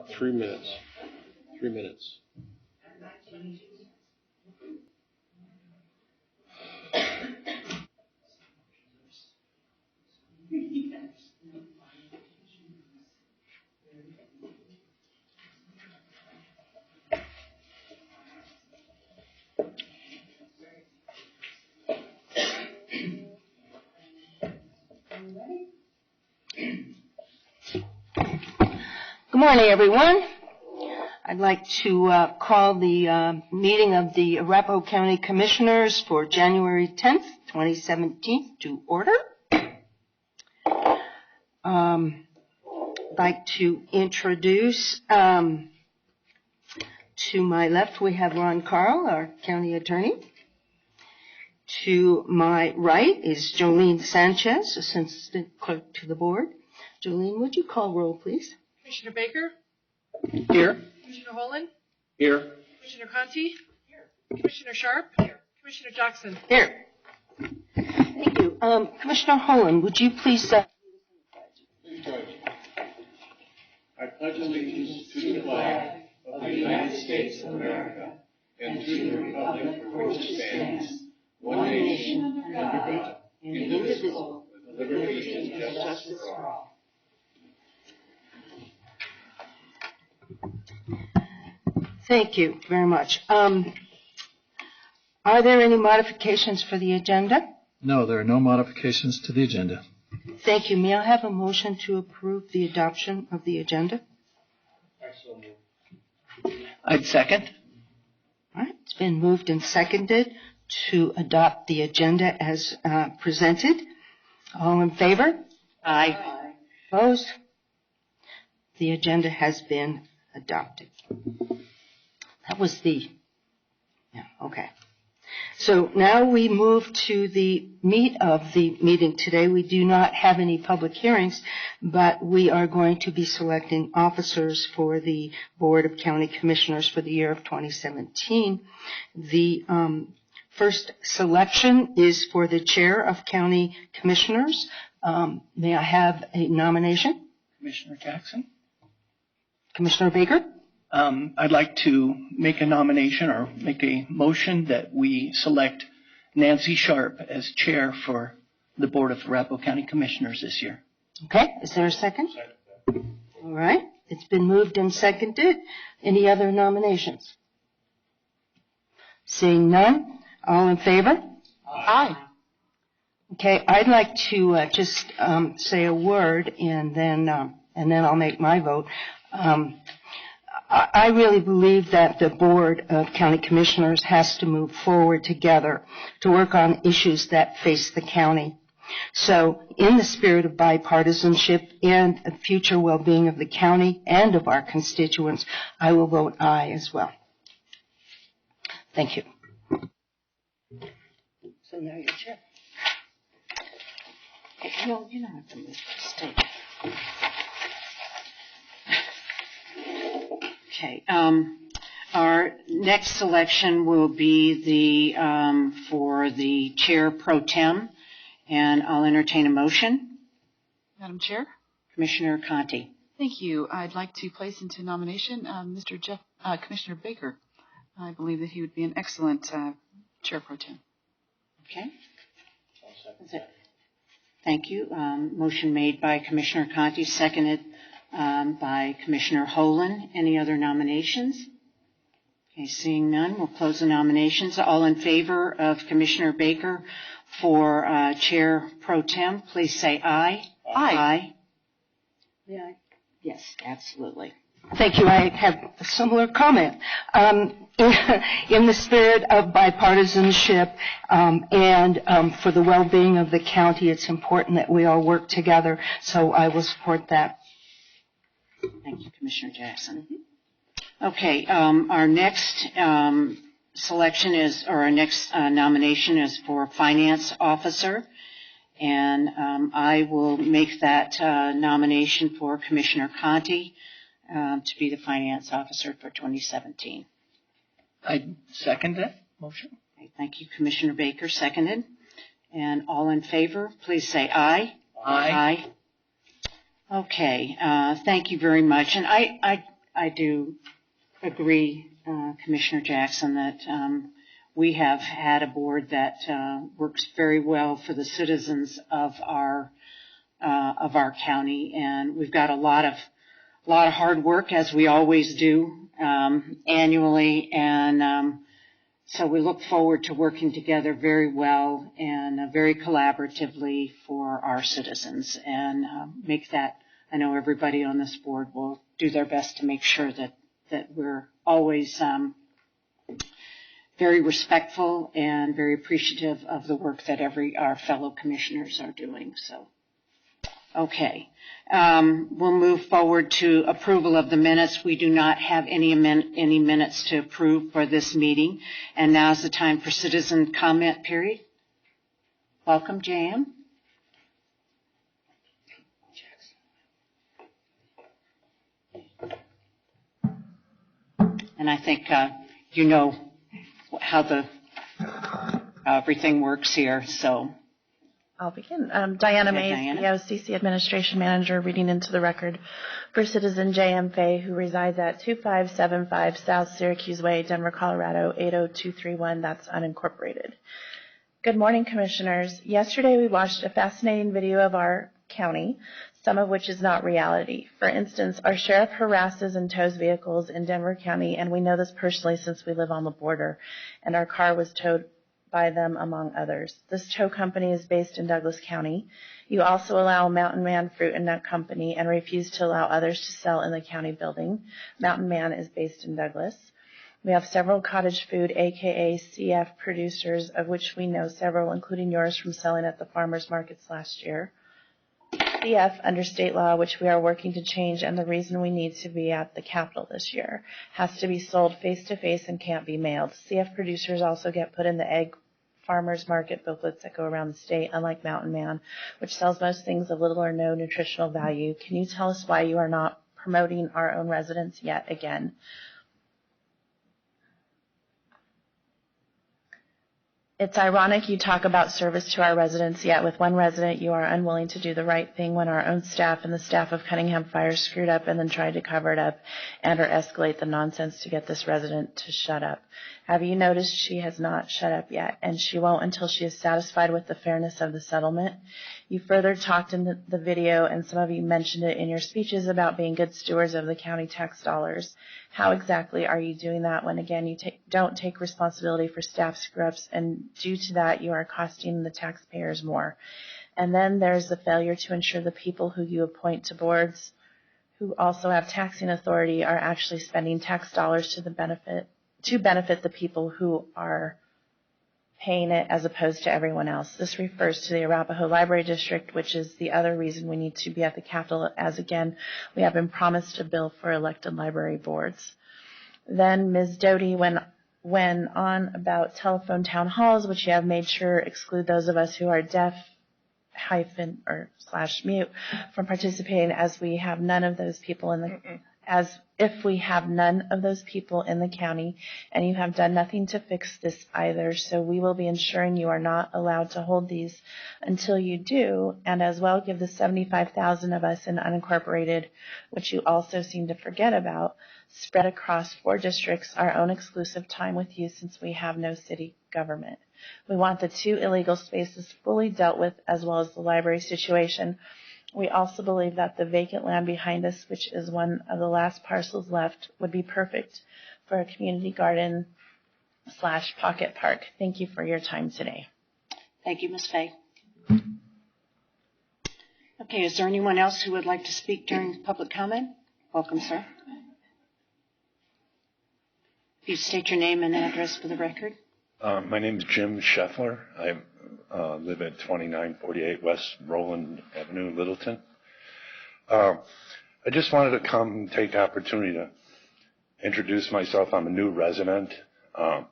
3 minutes. 3 minutes. Good morning, everyone. I'd like to call the meeting of the Arapahoe County Commissioners for January 10th, 2017 to order. I'd like to introduce, to my left we have Ron Carl, our county attorney. To my right is Jolene Sanchez, assistant clerk to the board. Jolene, would you call roll, please? Commissioner Baker? Here. Commissioner Holland? Here. Commissioner Conti? Here. Commissioner Sharp? Here. Commissioner Jackson? Here. Thank you. Commissioner Holland, would you please... Please join me. I pledge allegiance to the flag of the United States of America and to the republic for which it stands, one nation, under God, indivisible, with liberty and justice for all. Thank you very much. Are there any modifications for the agenda? No, there are no modifications to the agenda. Thank you. May I have a motion to approve the adoption of the agenda? I'd second. All right. It's been moved and seconded to adopt the agenda as presented. All in favor? Aye. Opposed? The agenda has been adopted. That was okay. So now we move to the meat of the meeting today. We do not have any public hearings, but we are going to be selecting officers for the Board of County Commissioners for the year of 2017. The first selection is for the Chair of County Commissioners. May I have a nomination? Commissioner Jackson? Commissioner Baker? I'd like to make a nomination or make a motion that we select Nancy Sharp as chair for the Board of Arapahoe County Commissioners this year. Okay. Is there a second? All right. It's been moved and seconded. Any other nominations? Seeing none. All in favor? Aye. Okay. I'd like to just say a word and then I'll make my vote. I really believe that the Board of County Commissioners has to move forward together to work on issues that face the county. So in the spirit of bipartisanship and the future well-being of the county and of our constituents, I will vote aye as well. Thank you. So now you're chair. No, you don't have to move. Stay. Okay. Our next selection will be for the Chair Pro Tem, and I'll entertain a motion. Madam Chair? Commissioner Conti. Thank you. I'd like to place into nomination Commissioner Baker. I believe that he would be an excellent Chair Pro Tem. Okay. That's it. Thank you. Motion made by Commissioner Conti, seconded by Commissioner Holland. Any other nominations? Okay, seeing none, we'll close the nominations. All in favor of Commissioner Baker for Chair Pro Tem, please say aye. Aye. Yeah. Yes, absolutely. Thank you. I have a similar comment. In the spirit of bipartisanship and for the well-being of the county, it's important that we all work together, so I will support that. Thank you, Commissioner Jackson. Okay, our next selection is, or our next nomination is for Finance Officer, and I will make that nomination for Commissioner Conti to be the Finance Officer for 2017. I second that motion. Okay, thank you, Commissioner Baker, seconded. And all in favor, please say aye. Aye. Okay, thank you very much. And I I do agree, Commissioner Jackson, that we have had a board that works very well for the citizens of our county, and we've got a lot of hard work, as we always do annually, and so we look forward to working together very well and very collaboratively for our citizens, and make that. I know everybody on this board will do their best to make sure that we're always very respectful and very appreciative of the work that our fellow commissioners are doing. So, okay. We'll move forward to approval of the minutes. We do not have any minutes to approve for this meeting. And now's the time for citizen comment period. Welcome, Jan. And I think you know how everything works here, so. I'll begin. Diana Mays, BOCC Administration Manager, reading into the record for citizen J.M. Fay, who resides at 2575 South Syracuse Way, Denver, Colorado, 80231. That's unincorporated. Good morning, Commissioners. Yesterday we watched a fascinating video of our county, some of which is not reality. For instance, our sheriff harasses and tows vehicles in Denver County, and we know this personally since we live on the border, and our car was towed by them, among others. This tow company is based in Douglas County. You also allow Mountain Man Fruit and Nut Company and refuse to allow others to sell in the county building. Mountain Man is based in Douglas. We have several cottage food, aka CF producers, of which we know several, including yours, from selling at the farmers markets last year. CF, under state law, which we are working to change, and the reason we need to be at the Capitol this year, has to be sold face-to-face and can't be mailed. CF producers also get put in the egg farmers market booklets that go around the state, unlike Mountain Man, which sells most things of little or no nutritional value. Can you tell us why you are not promoting our own residents yet again? It's ironic you talk about service to our residents, yet with one resident you are unwilling to do the right thing when our own staff and the staff of Cunningham Fire screwed up and then tried to cover it up and or escalate the nonsense to get this resident to shut up. Have you noticed she has not shut up yet, and she won't until she is satisfied with the fairness of the settlement? You further talked in the video, and some of you mentioned it in your speeches, about being good stewards of the county tax dollars. How exactly are you doing that when, again, you don't take responsibility for staff screw-ups, and due to that, you are costing the taxpayers more? And then there's the failure to ensure the people who you appoint to boards, who also have taxing authority, are actually spending tax dollars to benefit the people who are paying it as opposed to everyone else. This refers to the Arapahoe Library District, which is the other reason we need to be at the Capitol, as again, we have been promised a bill for elected library boards. Then Ms. Doty went on about telephone town halls, which you have made sure exclude those of us who are deaf /mute from participating, as we have none of those people in the if we have none of those people in the county, and you have done nothing to fix this either, so we will be ensuring you are not allowed to hold these until you do, and as well give the 75,000 of us in unincorporated, which you also seem to forget about, spread across 4 districts, our own exclusive time with you since we have no city government. We want the 2 illegal spaces fully dealt with, as well as the library situation. We also believe that the vacant land behind us, which is one of the last parcels left, would be perfect for a community garden / pocket park. Thank you for your time today. Thank you, Ms. Fay. Okay, is there anyone else who would like to speak during public comment? Welcome, sir. If you state your name and address for the record. My name is Jim Scheffler. I live at 2948 West Roland Avenue, Littleton. I just wanted to come and take the opportunity to introduce myself. I'm a new resident. I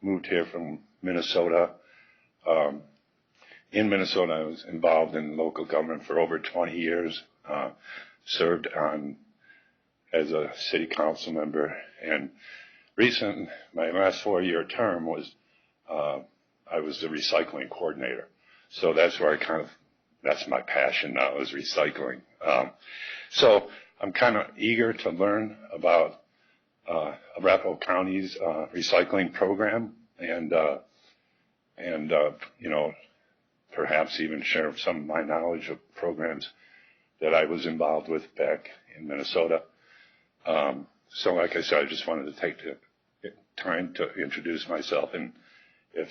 moved here from Minnesota. In Minnesota, I was involved in local government for over 20 years, served as a city council member, and my last 4-year term was I was the recycling coordinator. So that's where that's my passion now, is recycling. So I'm kind of eager to learn about Arapahoe County's recycling program, and you know, perhaps even share some of my knowledge of programs that I was involved with back in Minnesota. So like I said, I just wanted to take the time to introduce myself, and if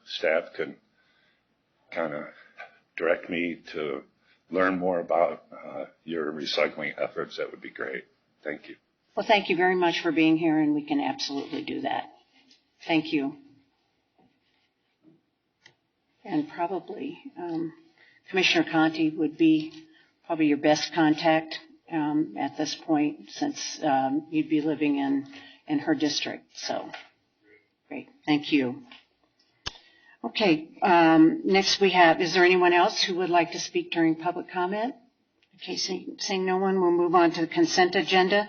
staff could kind of direct me to learn more about your recycling efforts, that would be great. Thank you. Well, thank you very much for being here, and we can absolutely do that. Thank you. And probably Commissioner Conti would be probably your best contact at this point, since you'd be living in her district. So, great. Thank you. Okay. Next we have, is there anyone else who would like to speak during public comment? Okay, seeing no one, we'll move on to the consent agenda.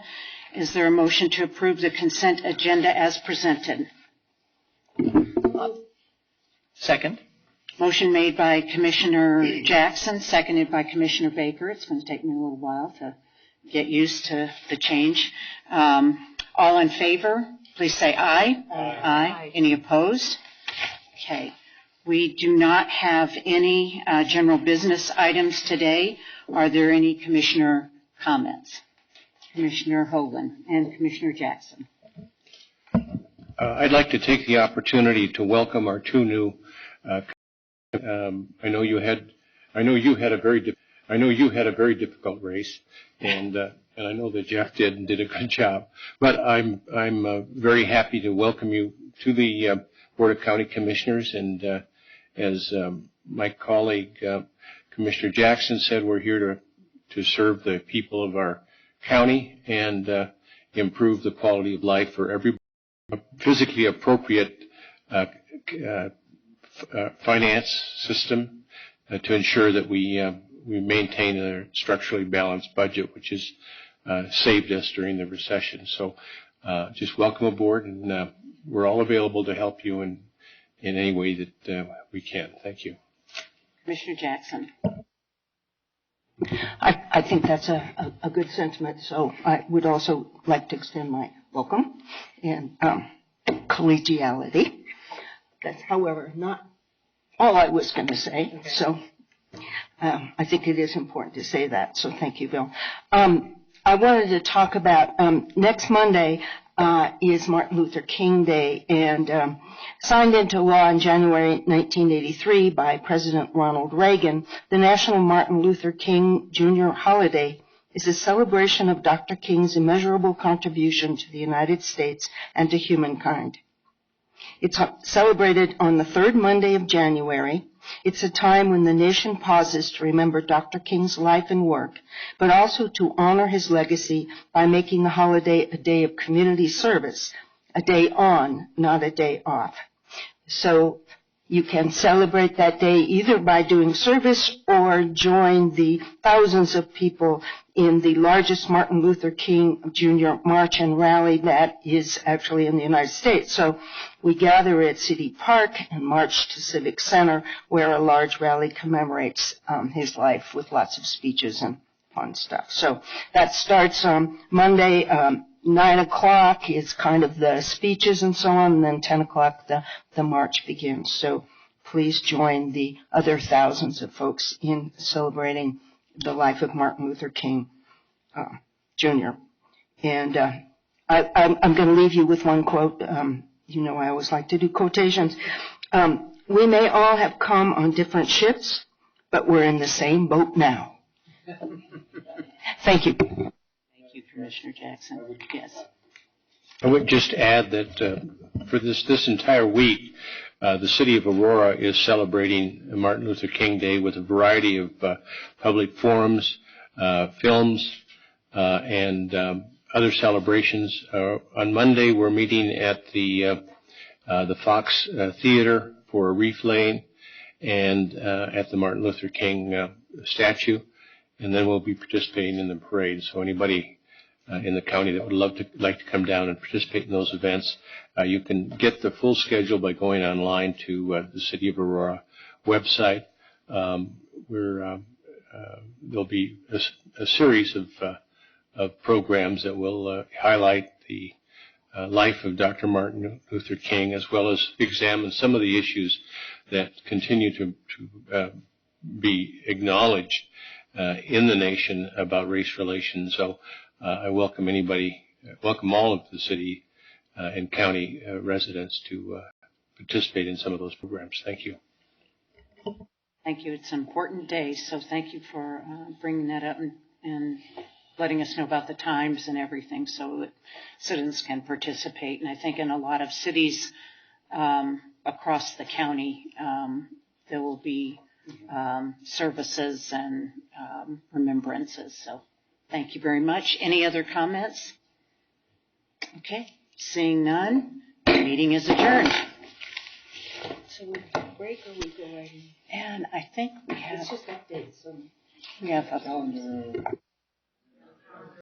Is there a motion to approve the consent agenda as presented? Second. Motion made by Commissioner Jackson, seconded by Commissioner Baker. It's going to take me a little while to get used to the change. All in favor, please say aye. Aye. Any opposed? Okay. We do not have any general business items today. Are there any commissioner comments? Commissioner Hoagland and Commissioner Jackson. I'd like to take the opportunity to welcome our two new. I know you had a very difficult race, and I know that Jeff did a good job. But I'm very happy to welcome you to the Board of County Commissioners, and as my colleague Commissioner Jackson said, we're here to serve the people of our county and improve the quality of life for every physically appropriate finance system to ensure that we maintain a structurally balanced budget, which has saved us during the recession. So just welcome aboard, and we're all available to help you in any way that we can. Thank you. Commissioner Jackson. I think that's a good sentiment. So I would also like to extend my welcome and collegiality. That's, however, not all I was going to say. Okay. So I think it is important to say that. So thank you, Bill. I wanted to talk about next Monday is Martin Luther King Day, and signed into law in January 1983 by President Ronald Reagan, the National Martin Luther King Jr. holiday is a celebration of Dr. King's immeasurable contribution to the United States and to humankind. It's celebrated on the third Monday of January. It's a time when the nation pauses to remember Dr. King's life and work, but also to honor his legacy by making the holiday a day of community service, a day on, not a day off. So you can celebrate that day either by doing service or join the thousands of people in the largest Martin Luther King Jr. march and rally that is actually in the United States. So we gather at City Park and march to Civic Center, where a large rally commemorates his life with lots of speeches and fun stuff. So that starts on Monday, 9 o'clock is kind of the speeches and so on, and then 10 o'clock the march begins. So please join the other thousands of folks in celebrating the life of Martin Luther King Jr. And I'm going to leave you with one quote. You know I always like to do quotations. We may all have come on different ships, but we're in the same boat now. Thank you. Thank you, Commissioner Jackson. Yes. I would just add that for this entire week, the city of Aurora is celebrating Martin Luther King Day with a variety of public forums, films, and other celebrations. On Monday, we're meeting at the Fox Theater for a wreath laying, and at the Martin Luther King statue, and then we'll be participating in the parade. So anybody in the county that would like to come down and participate in those events, you can get the full schedule by going online to the City of Aurora website. There'll be a series of programs that will highlight the life of Dr. Martin Luther King, as well as examine some of the issues that continue to be acknowledged in the nation about race relations. So I welcome all of the city and county residents to participate in some of those programs. Thank you. Thank you. It's an important day, so thank you for bringing that up and letting us know about the times and everything so that citizens can participate. And I think in a lot of cities across the county, there will be services and remembrances. So thank you very much. Any other comments? Okay. Seeing none, the meeting is adjourned. So we break or we go right in? And I think we have... It's just updates. So we have